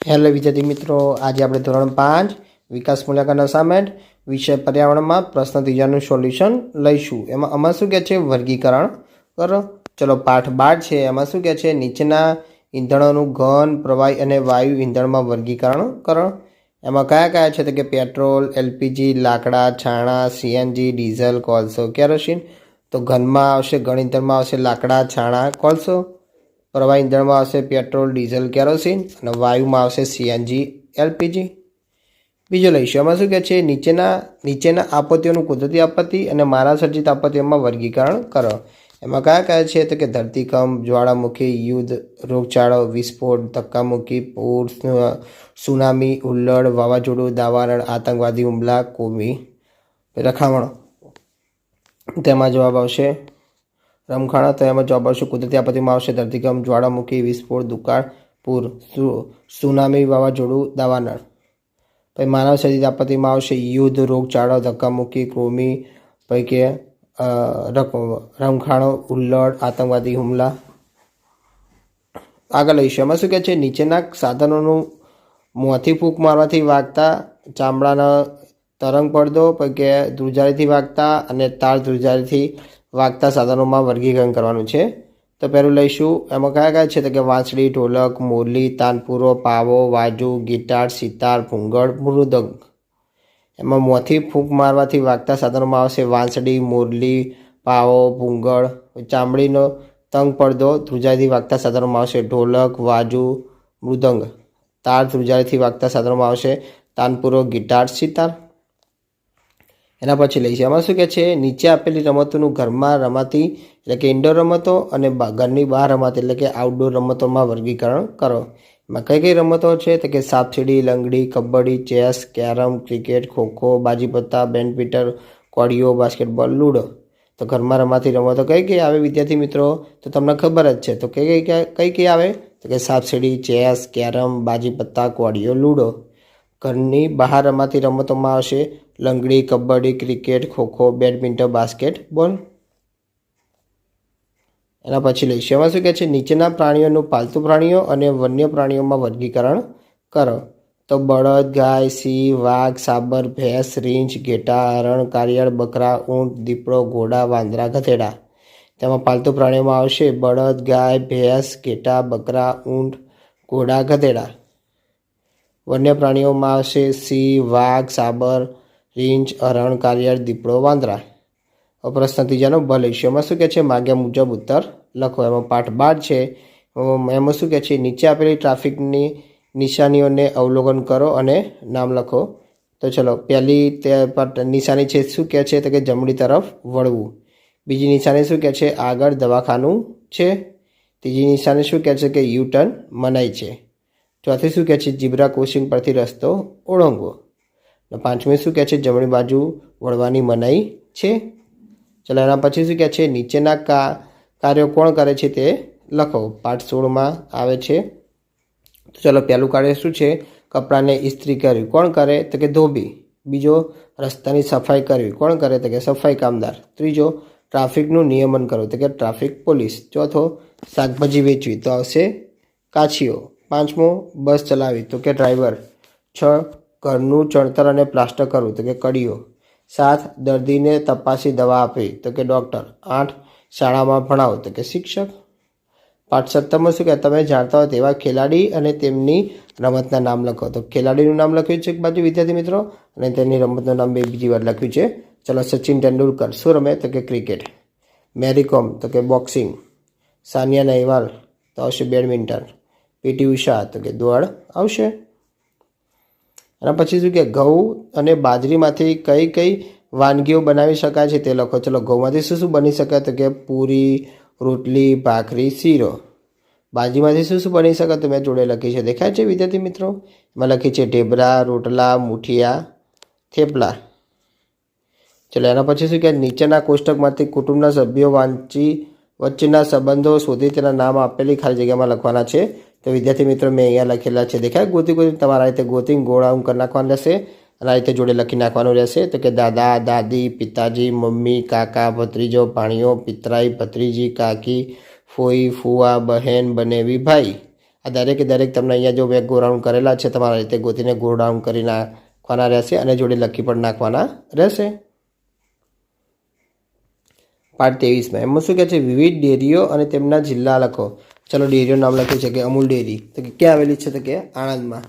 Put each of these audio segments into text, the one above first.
Hello વિદ્યાર્થી મિત્રો, આજે આપણે ધોરણ 5 વિકાસ મૂલ્યાંકન અસાઇનમેન્ટ વિષય પર્યાવરણમાં પ્રશ્ન ત્રીજાનું સોલ્યુશન લઈશું. એમાં આમાં શું કહે છે? વર્ગીકરણ કરો. ચલો, પાઠ 12 છે. એમાં શું કહે છે? નીચેના ઈંધણોનું ઘન, પ્રવાહી અને વાયુ ઈંધણમાં વર્ગીકરણ કરો. એમાં કયા કયા છે? તો કે પેટ્રોલ, એલપીજી, લાકડા, છાણા, સીએનજી, ડીઝલ, કોલસો, કેરોસીન. તો ઘનમાં આવશે, ઘન ઈંધણમાં આવશે લાકડા, છાણા, કોલસો. પ્રવાહી ઈંધણમાં આવશે પેટ્રોલ, ડીઝલ, કેરોસીન. અને વાયુમાં આવશે સીએનજી, એલપીજી. બીજો લઈશું. એમાં શું કહે છે? નીચેના આપત્તિઓનું કુદરતી આપત્તિ અને માનવ સર્જિત આપત્તિઓમાં વર્ગીકરણ કરો. એમાં કયા કયા છે? તો કે ધરતીકંપ, જ્વાળામુખી, યુદ્ધ, રોગચાળો, વિસ્ફોટ, ધક્કામુક્કી, પૂર, સુનામી, હુલ્લડ, વાવાઝોડું, દાવાનળ, આતંકવાદી હુમલા, કોમી રખામણો. તેમાં જવાબ આવશે રમખાણો. તો એમાં જવાબ આવશે કુદરતી આપત્તિમાં આવશે ધરતીકંપ, જ્વાળામુખી, વિસ્ફોટ, દુકાળ, પૂર, સુનામી, વાવાઝોડું, દાવાનળ. પછી માનવ સર્જિત આપત્તિમાં આવશે યુદ્ધ, રોગચાળો, ધક્કામુક્કી, કૃમિ, પછી કે રમખાણો, હુલ્લડ, આતંકવાદી હુમલા. આગળ લઈશું. એમાં શું કહે છે? નીચેના સાધનોનું મોંથી ફૂંક મારવાથી વાગતા ચામડાનો તરંગ પડદો, પછી કે ધ્રુજારીથી વાગતા અને તાર ધ્રુજારીથી વાગતા સાધનોમાં વર્ગીકરણ કરવાનું છે. તો પહેલું લઈશું. એમાં કયા કયા છે? તો કે વાંસળી, ઢોલક, મુરલી, તાનપુરો, પાવો, વાજુ, ગિટાર, સિતાર, ભૂંગળ, મૃદંગ. એમાં મોંથી ફૂંક મારવાથી વાગતા સાધનોમાં આવશે વાંસળી, મુરલી, પાવો, ભૂંગળ. ચામડીનો તંગ પડદો ધ્રુજારીથી વાગતા સાધનોમાં આવશે ઢોલક, વાજુ, મૃદંગ. તાર ધ્રુજારીથી વાગતા સાધનોમાં આવશે તાનપુરો, ગિટાર, સિતાર. એના પછી લઈશું. એમાં શું કહે છે? નીચે આપેલી રમતોનું ઘરમાં રમાતી એટલે કે ઇન્ડોર રમતો અને ઘરની બહાર રમાતી એટલે કે આઉટડોર રમતોમાં વર્ગીકરણ કરો. એમાં કઈ કઈ રમતો છે? તો કે સાપસીડી, લંગડી, kabaddi, chess, carrom, cricket, kho kho, બાજીપત્તા, બેડમિન્ટન, કોડિયો, બાસ્કેટબોલ, લૂડો. તો ઘરમાં રમાતી રમતો કઈ કઈ આવે વિદ્યાર્થી મિત્રો? તો તમને ખબર જ છે. તો કઈ કઈ આવે? તો કે સાપસીડી, ચેસ, કેરમ, બાજીપત્તા, કોડિયો, લૂડો. ઘરની બહાર રમાતી રમતોમાં આવશે લંગડી, kabaddi, cricket, kho kho, badminton, basketball. એના પછી લઈશું. એમાં શું કહે છે? નીચેના પ્રાણીઓનું પાલતુ પ્રાણીઓ અને વન્ય પ્રાણીઓમાં વર્ગીકરણ કરો. તો બળદ, ગાય, સિંહ, વાઘ, સાબર, ભેંસ, રીંછ, ઘેટા, હરણ, કારિયાળ, બકરા, ઊંટ, દીપડો, ઘોડા, વાંદરા, ગધેડા. તેમાં પાલતુ પ્રાણીઓમાં આવશે બળદ, ગાય, ભેંસ, ઘેટા, બકરા, ઊંટ, ઘોડા, ગધેડા. વન્ય પ્રાણીઓમાં આવશે સિંહ, વાઘ, સાબર, રીંછ, હરણ, કારિયાળ, દીપડો, વાંદરા. પ્રશ્ન ત્રીજાનો બ લઈશું. એમાં શું કહે છે? માગ્યા મુજબ ઉત્તર લખો. એમાં પાઠ 12 છે. એમાં શું કહે છે? નીચે આપેલી ટ્રાફિકની નિશાનીઓને અવલોકન કરો અને નામ લખો. તો ચલો, પહેલી નિશાની છે શું કહે છે? તો કે જમણી તરફ વળવું. બીજી નિશાની શું કહે છે? આગળ દવાખાનું છે. ત્રીજી નિશાની શું કહે છે? કે યુ ટર્ન મનાય છે. ચોથી શું કહે છે? ઝીબ્રા ક્રોસિંગ પરથી રસ્તો ઓળંગવો. પાંચમી શું કહે છે? જમણી બાજુ વળવાની મનાઈ છે. ચલો, એના પછી શું કહે છે? નીચેના કાર્યો કોણ કરે છે તે લખો. પાઠ 16માં આવે છે. તો ચલો, પહેલું કાર્ય શું છે? કપડાને ઇસ્ત્રી કરવી. કોણ કરે? તો કે ધોબી. બીજો, રસ્તાની સફાઈ કરવી. કોણ કરે? તો કે સફાઈ કામદાર. ત્રીજો, ટ્રાફિકનું નિયમન કરવું. તો કે ટ્રાફિક પોલીસ. ચોથો, શાકભાજી વેચવી. તો આવશે કાછીઓ. પાંચમો, બસ ચલાવી. તો કે ડ્રાઈવર. 6, ઘરનું ચણતર અને પ્લાસ્ટર કરવું. તો કે કડીઓ. 7, દર્દીને તપાસી દવા આપવી. તો કે ડૉક્ટર. 8, શાળામાં ભણાવો. તો કે શિક્ષક. પાઠ 17માં શું કહે? તમે જાણતા હોય તેવા ખેલાડી અને તેમની રમતના નામ લખો. તો ખેલાડીનું નામ લખ્યું છે એક બાજુ વિદ્યાર્થી મિત્રો, અને તેની રમતનું નામ બીજી વાર લખ્યું છે. ચલો, સચિન તેંડુલકર શું રમે? તો કે ક્રિકેટ. મેરી કોમ તો કે બોક્સિંગ. સાનિયા નેહવાલ તો આવશે બેડમિન્ટન. પીટી ઉષા તો કે દોડ આવશે. અને પછી શું કે ઘઉં અને બાજરીમાંથી કઈ કઈ વાનગીઓ બનાવી શકાય છે તે લખો. ચલો, ઘઉંમાંથી શું શું બની શકાય? તો કે પૂરી, રોટલી, ભાખરી, શીરો. બાજરીમાંથી શું શું બની શકે? તો મેં જોડે લખી છે, દેખાય છે વિદ્યાર્થી મિત્રો? એમાં લખી છે ઢેબરા, રોટલા, મુઠિયા, થેપલા. ચલો, એના પછી શું કે નીચેના કોષ્ટકમાંથી કુટુંબના સભ્યો વચ્ચેના સંબંધો શોધી તેના નામ આપેલી ખાલી જગ્યામાં લખવાના છે. તો વિદ્યાર્થી મિત્રો મેં અહીંયા લખેલા છે, દેખાય? ગોતી તમારા રીતે ગોતી ગોળા કરી નાખવાનું રહેશે અને આ રીતે જોડે લખી નાખવાનું રહેશે. તો કે દાદા, દાદી, પિતાજી, મમ્મી, કાકા, ભત્રીજો, ભાણીઓ, પિતરાઈ, ભત્રીજી, કાકી, ફોઈ, ફુવા, બહેન, બનેવી, ભાઈ. આ દરેકે દરેક તમને અહીંયા જો મેં ગોરાઉન્ડ કરેલા છે તમારા રીતે ગોતીને ગોરાઉન્ડ કરી નાખવાના રહેશે અને જોડે લખી પણ નાખવાના રહેશે. પાઠ 23માં એમાં શું કહે છે? વિવિધ ડેરીઓ અને તેમના જિલ્લા લખો. ચલો ડેરીઓનું નામ લખ્યું છે કે અમૂલ ડેરી તો કે ક્યાં આવેલી છે? તો કે આણંદમાં.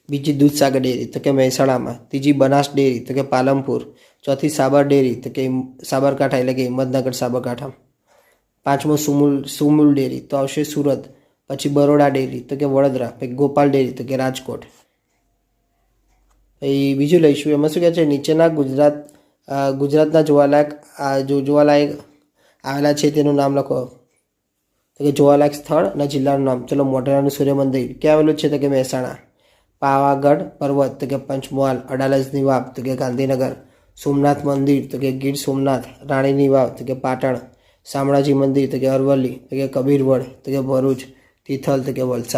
બીજી દૂધસાગર ડેરી તો કે મહેસાણામાં. ત્રીજી બનાસ ડેરી તો કે પાલનપુર. ચોથી સાબર ડેરી તો કે સાબરકાંઠા એટલે કે હિંમતનગર સાબરકાંઠા. પાંચમો સુમુલ ડેરી તો આવશે સુરત. પછી બરોડા ડેરી તો કે વડોદરા. પછી ગોપાલ ડેરી તો કે રાજકોટ. પછી બીજું લઈશું એમાં શું કહે છે? નીચેના ગુજરાતના જોવાલાયક આવેલા છે તેનું નામ લખો. તો કે જોવાલાયક સ્થળ અને જિલ્લાનું નામ. ચલો મોઢેરાનું સૂર્ય મંદિર ક્યાં આવેલું છે? તો કે મહેસાણા. પાવાગઢ પર્વત તો કે પંચમહાલ. અડાલજની વાવ તો કે ગાંધીનગર. સોમનાથ મંદિર તો કે ગીર સોમનાથ. રાણીની વાવ તો કે પાટણ. શામળાજી મંદિર તો કે અરવલ્લી. તો કે કબીરવડ તો કે ભરૂચ. તિથલ તો કે વલસાડ.